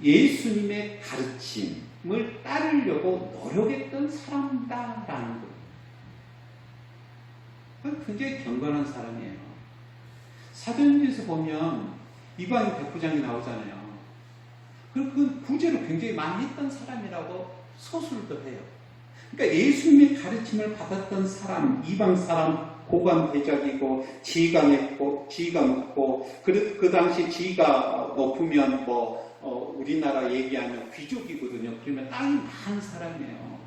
예수님의 가르침을 따르려고 노력했던 사람이다라는 거예요. 굉장히 경건한 사람이에요. 사도행전에서 보면 이방인 백부장이 나오잖아요. 그 구제를 굉장히 많이 했던 사람이라고 소술도 해요. 그러니까 예수님의 가르침을 받았던 사람, 이방 사람, 고관 대적이고 지위가 높고 그 당시 지위가 높으면 우리나라 얘기하면 귀족이거든요. 그러면 땅이 많은 사람이에요.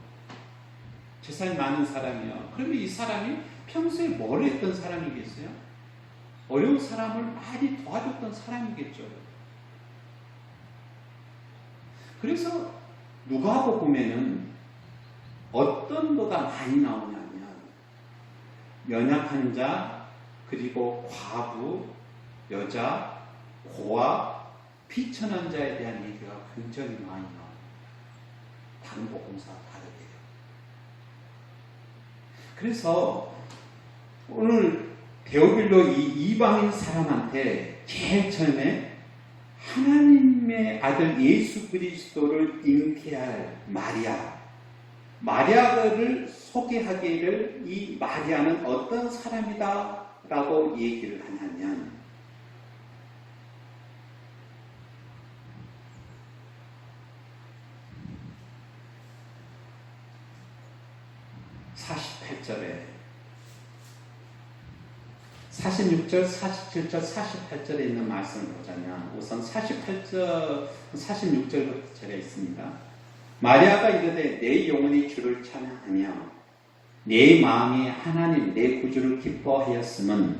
재산이 많은 사람이에요. 그러면 이 사람이 평소에 뭘 했던 사람이겠어요? 어려운 사람을 많이 도와줬던 사람이겠죠. 그래서 누가복음에는 어떤 도가 많이 나오냐면 연약한 자, 그리고 과부, 여자, 고아, 비천한 자에 대한 얘기가 굉장히 많이 나와요. 다른 복음사와 다르게요. 그래서 오늘 데오빌로 이 이방인 사람한테 제일 처음에 하나님의 아들 예수 그리스도를 잉태할 마리아, 마리아를 소개하기를 이 마리아는 어떤 사람이다 라고 얘기를 하냐면 48절에 46절, 47절, 48절에 있는 말씀을 보자면 우선 48절, 46절부터 있습니다. 마리아가 이르되 내 영혼이 주를 찬양하며 내 마음이 하나님 내 구주를 기뻐하였음은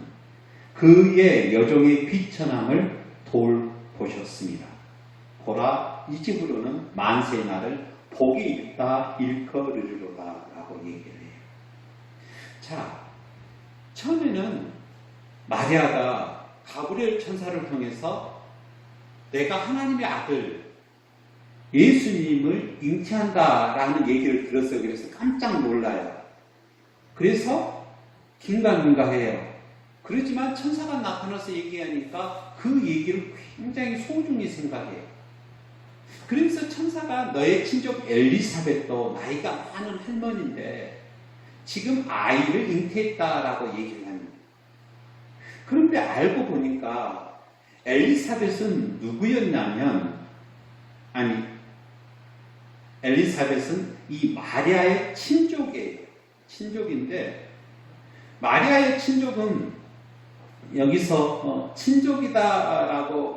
그의 여종의 비천함을 돌보셨습니다. 보라 이 집으로는 만세 날을 복이 있다 일컬으리로다 라고 얘기를 해요. 자, 처음에는 마리아가 가브리엘 천사를 통해서 내가 하나님의 아들 예수님을 잉태한다라는 얘기를 들었어요. 그래서 깜짝 놀라요. 그래서 긴가민가해요. 그렇지만 천사가 나타나서 얘기하니까 그 얘기를 굉장히 소중히 생각해요. 그래서 천사가 너의 친족 엘리사벳도 나이가 많은 할머니인데 지금 아이를 잉태했다라고 얘기를 합니다. 그런데 알고 보니까 엘리사벳은 누구였냐면 엘리사벳은 이 마리아의 친족이에요. 친족인데 마리아의 친족은 여기서 친족이다라고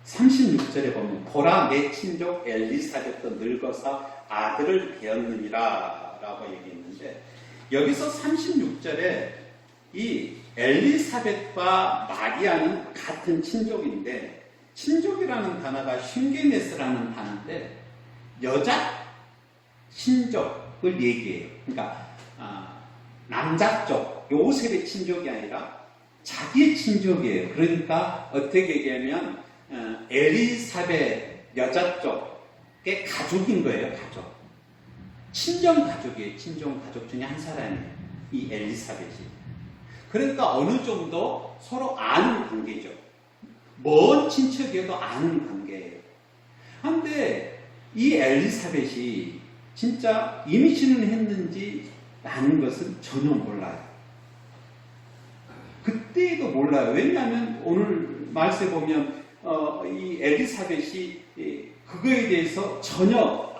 36절에 보면 보라 내 친족 엘리사벳도 늙어서 아들을 배었느니라 라고 얘기했는데 여기서 36절에 이 엘리사벳과 마리아는 같은 친족인데 친족이라는 단어가 쉰게네스라는 단어인데 여자 친족을 얘기해요. 그러니까 남자 쪽 요셉의 친족이 아니라 자기의 친족이에요. 그러니까 어떻게 얘기하면 엘리사벳 여자 쪽의 가족인 거예요. 가족. 친정 가족이에요. 친정 가족 중에 한 사람이에요. 이 엘리사벳이. 그러니까 어느 정도 서로 아는 관계죠. 먼 친척이어도 아는 관계예요. 그런데 이 엘리사벳이 진짜 임신을 했는지 라는 것은 전혀 몰라요. 그때도 몰라요. 왜냐하면 오늘 말씀에 보면 이 엘리사벳이 그거에 대해서 전혀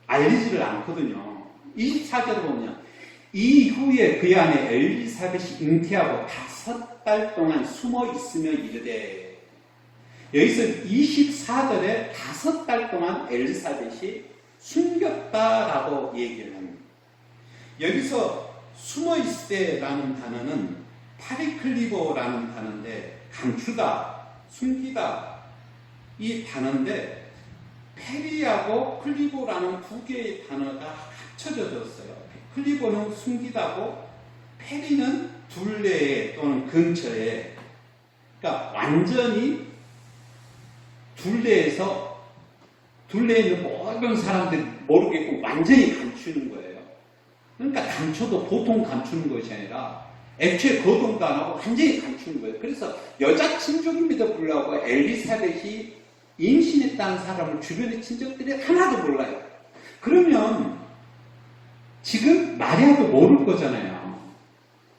알리지를 않거든요. 24절을 보면 이후에 그 안에 엘리사벳이 잉태하고 5달 동안 숨어 있으며 이르되 여기서 24절에 5달 동안 엘리사벳이 숨겼다라고 얘기를 합니다. 여기서 숨어 있을 때라는 단어는 파리클리보라는 단어인데 감추다, 숨기다 이 단어인데 페리하고 클리보라는 두 개의 단어가 합쳐졌어요. 클리보는 숨기다고 페리는 둘레에 또는 근처에 그러니까 완전히 둘레에 있는 모든 사람들이 모르겠고 완전히 감추는 거예요. 그러니까 감춰도 보통 감추는 것이 아니라 애초에 거동도 안 하고 완전히 감추는 거예요. 그래서 여자 친족임에도 불구하고 엘리사벳이 임신했다는 사람을 주변의 친척들이 하나도 몰라요. 그러면 지금 마리아도 모를 거잖아요.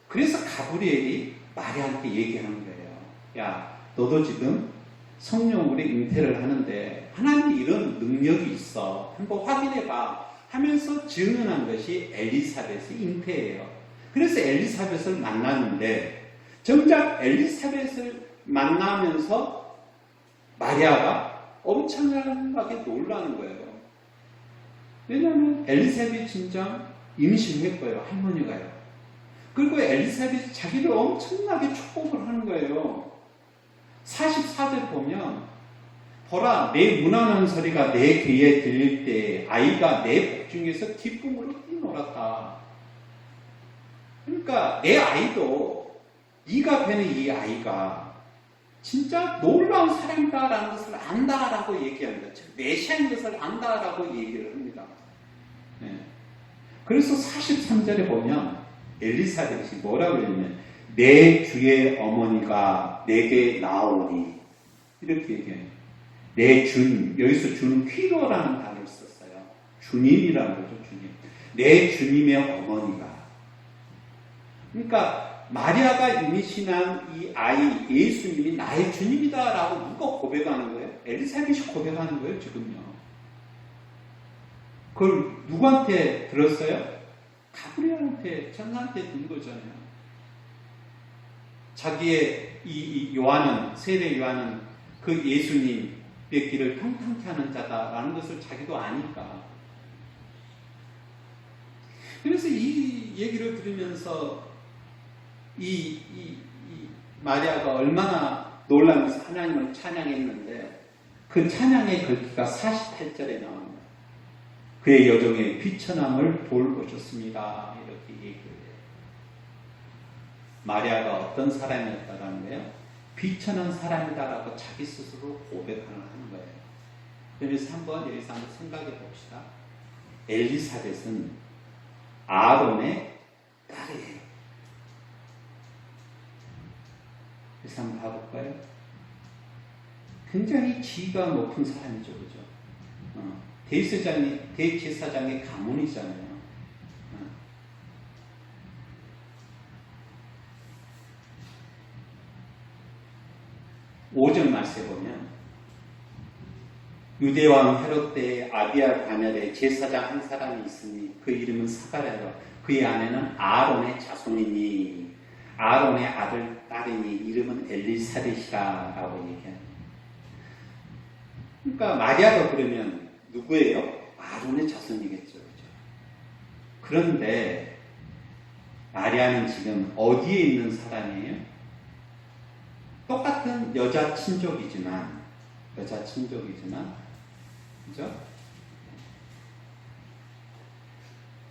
그래서 가브리엘이 마리아한테 얘기하는 거예요. 야, 너도 지금 성령으로 잉태를 하는데 하나님이 이런 능력이 있어. 한번 확인해봐. 하면서 증언한 것이 엘리사벳의 잉태예요. 그래서 엘리사벳을 만났는데 정작 엘리사벳을 만나면서 마리아가 엄청나게 놀라는 거예요. 왜냐하면 엘리사벳이 진짜 임신했고요. 할머니가요. 그리고 엘리사벳이 자기를 엄청나게 축복을 하는 거예요. 44절 보면 보라 내 문화는 소리가 내 귀에 들릴 때 아이가 내 복중에서 기쁨으로 뛰놀았다. 그러니까 내 아이도 네가 되는 이 아이가 진짜 놀라운 사람이다라는 것을 안다라고 얘기합니다. 즉 메시아인 것을 안다라고 얘기를 합니다. 네. 그래서 43절에 보면 엘리사벳이 뭐라고 했냐면 내 주의 어머니가 내게 나오니 이렇게 얘기해요. 내 주님, 여기서 주는 퀴로라는 단어를 썼어요. 주님이라는 거죠, 주님. 내 주님의 어머니가. 그러니까 마리아가 임신한 이 아이 예수님이 나의 주님이다라고 누가 고백하는 거예요? 엘리사벳이 고백하는 거예요, 지금요. 그걸 누구한테 들었어요? 가브리엘한테, 천사한테 든 거잖아요. 자기의 이 요한은, 세례 요한은 그 예수님의 길을 평탄케 하는 자다라는 것을 자기도 아니까. 그래서 이 얘기를 들으면서 이 마리아가 얼마나 놀라면서 하나님을 찬양했는데 그 찬양의 글귀가 48절에 나옵니다. 그의 여정에 비천함을 돌보셨습니다. 이렇게 얘기해요. 마리아가 어떤 사람이었다라는 거예요? 비천한 사람이다라고 자기 스스로 고백을 하는 거예요. 그래서 여기서 한번 생각해 봅시다. 엘리사벳은 아론의 딸이에요. 그래서 한번 봐볼까요? 굉장히 지위가 높은 사람이죠, 그죠? 대제사장의 가문이잖아요. 5절 말씀에 보면 유대왕 헤롯 때에 아비야 가멸에 제사장 한 사람이 있으니 그 이름은 사가랴라. 그의 아내는 아론의 자손이니 아론의 아들 딸이니 이름은 엘리사벳이라고 얘기합니다. 그러니까 마리아가 그러면 누구예요? 아론의 자손이겠죠. 그죠? 그런데 마리아는 지금 어디에 있는 사람이에요? 똑같은 여자 친족이지만, 그죠?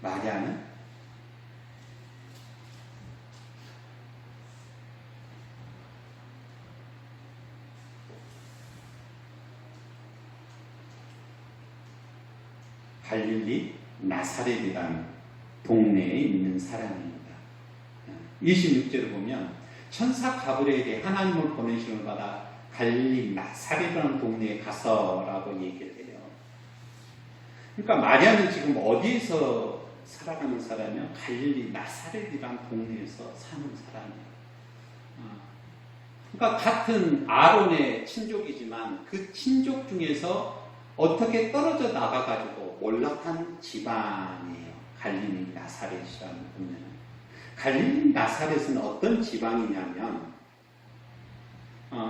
마리아는 갈릴리 나사렛이라는 동네에 있는 사람입니다. 26절을 보면 천사 가브리엘이 하나님을 보내심을 받아 갈릴리 나사렛이라는 동네에 가서라고 얘기를 해요. 그러니까 마리아는 지금 어디에서 살아가는 사람이요? 갈릴리 나사렛이라는 동네에서 사는 사람이에요. 그러니까 같은 아론의 친족이지만 그 친족 중에서 어떻게 떨어져 나가가지고 몰락한 집안이에요. 갈릴리 나사렛이라는 동네는. 갈릴리 나사렛은 어떤 지방이냐면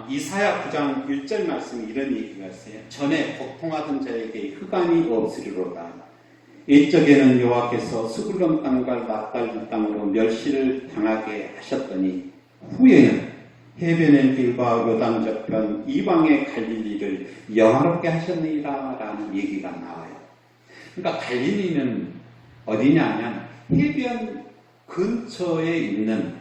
이사야 9장 1절 말씀에 이런 얘기가 있어요. 전에 고통하던 자에게 흑암이 없으리로다. 옛적에는 여호와께서 스불론 땅과 납달리 땅으로 멸시를 당하게 하셨더니 후에는 해변의 길과 요단 저편 이방의 갈릴리를 영화롭게 하셨느니라 라는 얘기가 나와요. 그러니까 갈릴리는 어디냐면 해변 근처에 있는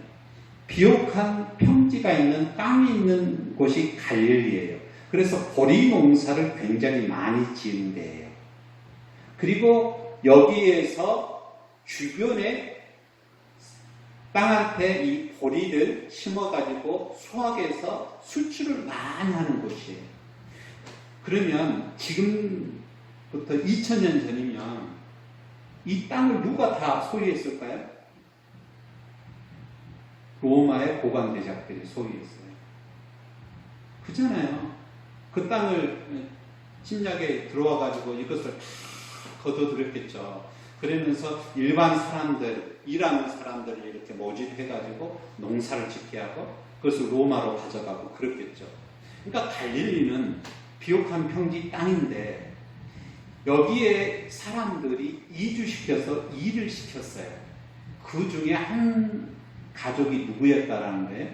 비옥한 평지가 있는 땅이 있는 곳이 갈릴리예요. 그래서 보리 농사를 굉장히 많이 지은 데예요. 그리고 여기에서 주변에 땅한테 이 보리를 심어가지고 수확해서 수출을 많이 하는 곳이에요. 그러면 지금부터 2000년 전이면 이 땅을 누가 다 소유했을까요? 로마의 고관대작들이 소유했어요. 그잖아요. 그 땅을 침략에 들어와가지고 이것을 다 거둬들였겠죠. 그러면서 일반 사람들, 일하는 사람들을 이렇게 모집해가지고 농사를 짓게 하고 그것을 로마로 가져가고 그랬겠죠. 그러니까 갈릴리는 비옥한 평지 땅인데 여기에 사람들이 이주시켜서 일을 시켰어요. 그 중에 한 가족이 누구였다라는 거예요?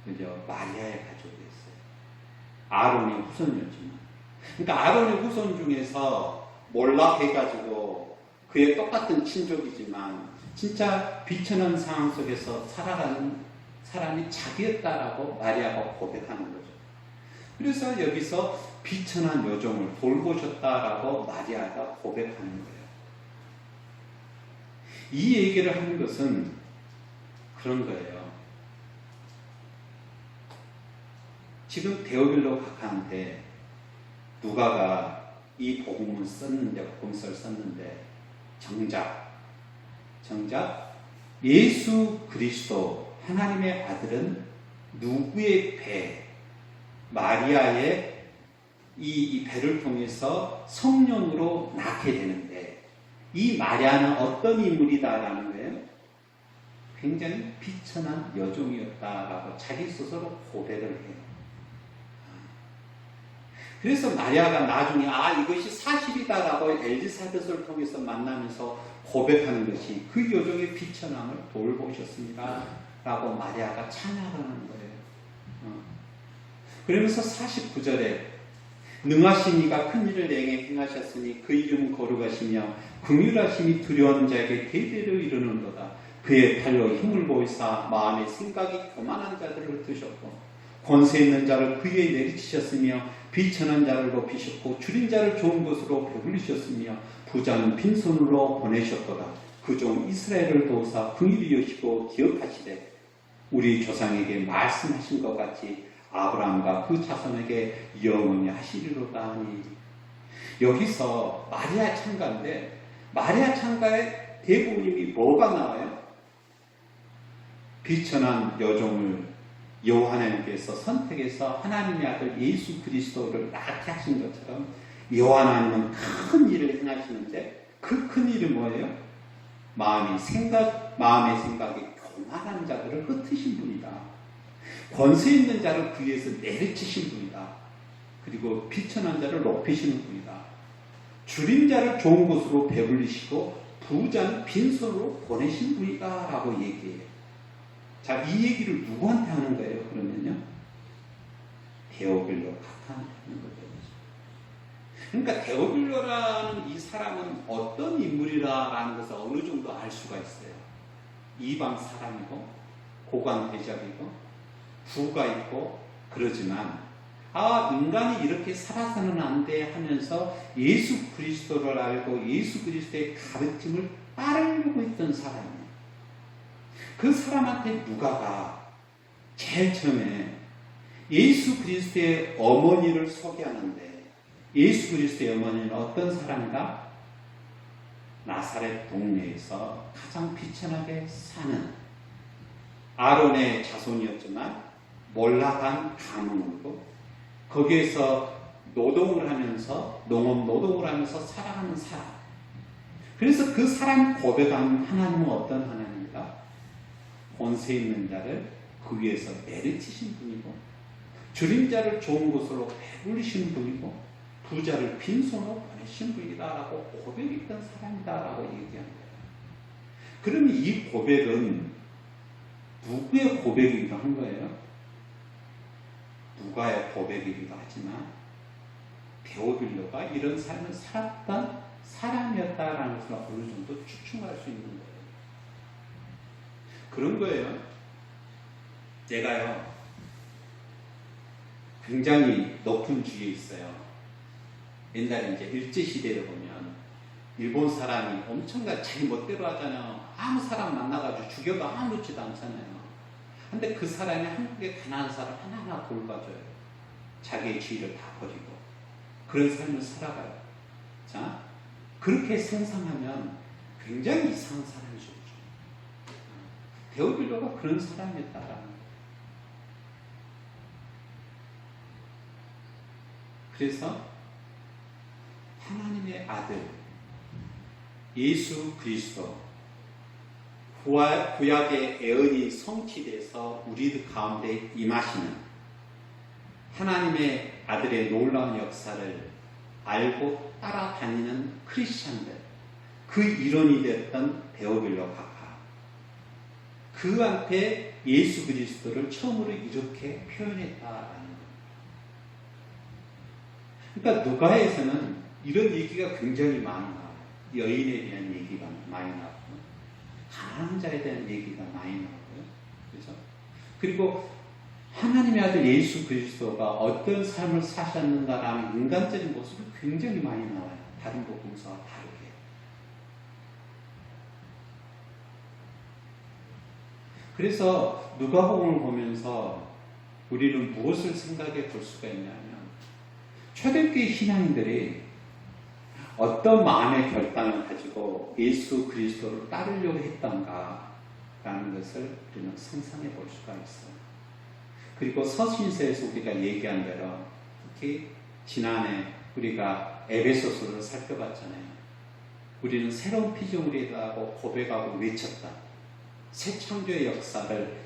그죠? 마리아의 가족이었어요. 아론의 후손이었지만. 그러니까 아론의 후손 중에서 몰락해가지고 그의 똑같은 친족이지만 진짜 비천한 상황 속에서 살아가는 사람이 자기였다라고 마리아가 고백하는 거죠. 그래서 여기서 비천한 여종을 돌보셨다라고 마리아가 고백하는 거예요. 이 얘기를 하는 것은 그런 거예요. 지금 데오빌로 각하한테 누가가 이 복음을 썼는데, 복음서를 썼는데 정작 예수 그리스도 하나님의 아들은 누구의 배, 마리아의 이 배를 통해서 성령으로 낳게 되는데, 이 마리아는 어떤 인물이다라는 거예요? 굉장히 비천한 여종이었다라고 자기 스스로 고백을 해요. 그래서 마리아가 나중에 이것이 사실이다라고 엘리사벳을 통해서 만나면서 고백하는 것이 그 여종의 비천함을 돌보셨습니다 라고 마리아가 찬양하는 거예요. 그러면서 49절에 능하신 이가 큰 일을 내게 행하셨으니 그 이름은 거룩하시며 긍휼하심이 두려운 자에게 대대로 이르는도다. 그의 팔로 힘을 보이사 마음의 생각이 교만한 자들을 드셨고 권세 있는 자를 그에 내리치셨으며 비천한 자를 높이셨고 줄인 자를 좋은 것으로 배불리셨으며 부자는 빈손으로 보내셨도다. 그 종 이스라엘을 도우사 긍휼히 여시고 기억하시되 우리 조상에게 말씀하신 것 같이 아브라함과 그 자손에게 영원히 하시리로다 하니, 여기서 마리아 창가인데 마리아 창가의 대부님이 뭐가 나와요? 비천한 여종을 여호와 하나님께서 선택해서 하나님의 아들 예수 그리스도를 낳게 하신 것처럼 여호와 하나님은 큰 일을 행하시는데 그 큰 일이 뭐예요? 마음의 생각이 교만한 자들을 흩으신 분이다. 권세 있는 자를 그 위에서 내리치신 분이다. 그리고 비천한 자를 높이시는 분이다. 줄인 자를 좋은 곳으로 배불리시고 부자는 빈손으로 보내신 분이다 라고 얘기해요. 자, 이 얘기를 누구한테 하는 거예요? 그러면요, 데오빌로 각하한테 하는 거예요. 그러니까 데오빌로라는 이 사람은 어떤 인물이라는 것을 어느 정도 알 수가 있어요. 이방 사람이고 고관 대접이고 부가 있고 그러지만 인간이 이렇게 살아서는 안 돼 하면서 예수 그리스도를 알고 예수 그리스도의 가르침을 따르려고 했던 사람이에요. 그 사람한테 누가가 제일 처음에 예수 그리스도의 어머니를 소개하는데, 예수 그리스도의 어머니는 어떤 사람이다? 나사렛 동네에서 가장 비천하게 사는 아론의 자손이었지만 몰락한 가문이고, 거기에서 노동을 하면서 농업 노동을 하면서 살아가는 사람. 그래서 그 사람 고백한 하나님은 어떤 하나님입니다? 권세 있는 자를 그 위에서 내리치신 분이고, 줄인 자를 좋은 곳으로 배불리신 분이고, 부자를 빈손으로 보내신 분이다라고 고백했던 사람이다라고 얘기한 거예요. 그러면 이 고백은 누구의 고백이기도 한 거예요? 누가의 고백이기도 하지만 데오빌로가 이런 삶을 살았던 사람이었다라는 것을 어느 정도 추측할 수 있는 거예요. 그런 거예요. 제가요, 굉장히 높은 주위에 있어요. 옛날에 이제 일제시대를 보면 일본 사람이 엄청나게 자기 멋대로 하잖아요. 아무 사람 만나가지고 죽여도 아무렇지도 않잖아요. 근데 그 사람이 한국에 가난한 사람 하나하나 돌봐줘요. 자기의 지위를 다 버리고. 그런 삶을 살아가요. 자, 그렇게 상상하면 굉장히 이상한 사람이죠. 데오빌로가 그런 사람이었다라는 거예요. 그래서 하나님의 아들 예수 그리스도, 구약의 애언이 성취돼서 우리들 가운데 임하시는 하나님의 아들의 놀라운 역사를 알고 따라다니는 크리스찬들, 그 일원이 됐던 데오빌로 각하, 그한테 예수 그리스도를 처음으로 이렇게 표현했다라는 거예요. 그러니까 누가에서는 이런 얘기가 굉장히 많이 나와요. 여인에 대한 얘기가 많이 나오고, 가난한 자에 대한 얘기가 많이 나오고요. 그렇죠? 그리고 하나님의 아들 예수 그리스도가 어떤 삶을 사셨는가라는 인간적인 모습이 굉장히 많이 나와요. 다른 복음서와 다르게. 그래서 누가복음을 보면서 우리는 무엇을 생각해 볼 수가 있냐면, 초대교회 신앙인들이 어떤 마음의 결단을 가지고 예수 그리스도를 따르려고 했던가라는 것을 우리는 상상해 볼 수가 있어요. 그리고 서신서에서 우리가 얘기한 대로 특히 지난해 우리가 에베소서를 살펴봤잖아요. 우리는 새로운 피조물이라고 고백하고 외쳤다. 새 창조의 역사를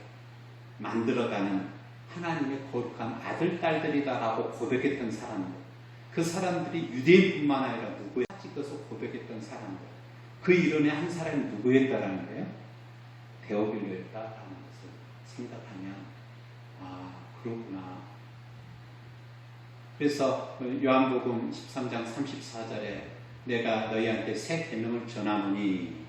만들어가는 하나님의 거룩한 아들, 딸들이다라고 고백했던 사람들. 그 사람들이 유대인뿐만 아니라 누구야? 찍어서 고백했던 사람들. 그 이론의 한 사람이 누구였다라는 거예요? 데오빌로였다라는 것을 생각하면 그렇구나. 그래서 요한복음 13장 34절에 내가 너희한테 새 계명을 전하노니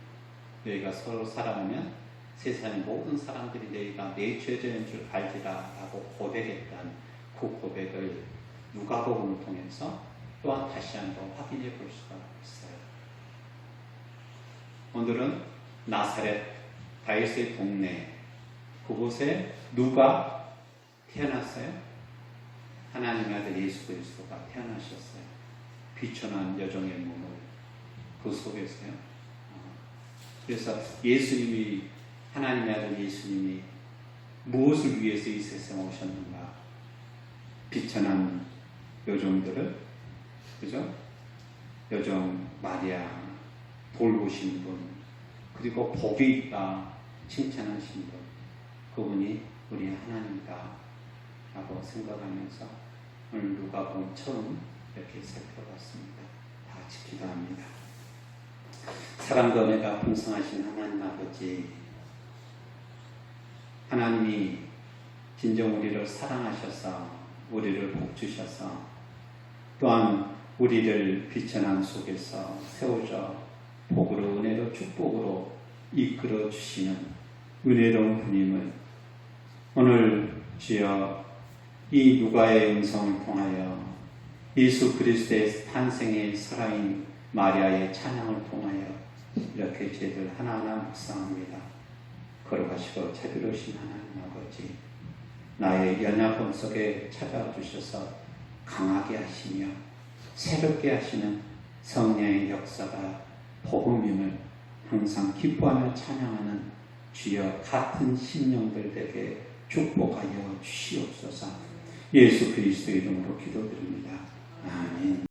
너희가 서로 사랑하면 세상의 모든 사람들이 너희가 내 죄자인 줄 알리라 라고 고백했던 그 고백을 누가복음을 통해서 또한 다시 한번 확인해 볼 수가 있어요. 오늘은 나사렛 다윗의 동네 그곳에 누가 태어났어요? 하나님의 아들 예수 그리스도가 태어나셨어요. 비천한 여정의 문을 그 속에서요. 그래서 예수님이 하나님의 아들 예수님이 무엇을 위해서 이 세상에 오셨는가? 비천한 여종들을 그죠? 여종 마리아 돌보신 분 그리고 복이 있다 칭찬하신 분 그분이 우리 하나님이다 라고 생각하면서 오늘 누가복음 처음 이렇게 살펴봤습니다. 다 같이 기도합니다. 사랑과 은혜가 풍성하신 하나님 아버지 하나님이 진정 우리를 사랑하셔서 우리를 복주셔서 또한 우리를 비천함 속에서 세우셔 복으로 은혜로 축복으로 이끌어 주시는 은혜로운 분임을 오늘 주여 이 누가의 음성을 통하여 예수 그리스도의 탄생의 살아인 마리아의 찬양을 통하여 이렇게 저희들 하나하나 묵상합니다. 거룩하시고 자비로우신 하나님 아버지 나의 연약함 속에 찾아와 주셔서 강하게 하시며 새롭게 하시는 성령의 역사가 복음임을 항상 기뻐하며 찬양하는 주여 같은 심령들에게 축복하여 주시옵소서. 예수 그리스도 이름으로 기도드립니다. 아멘.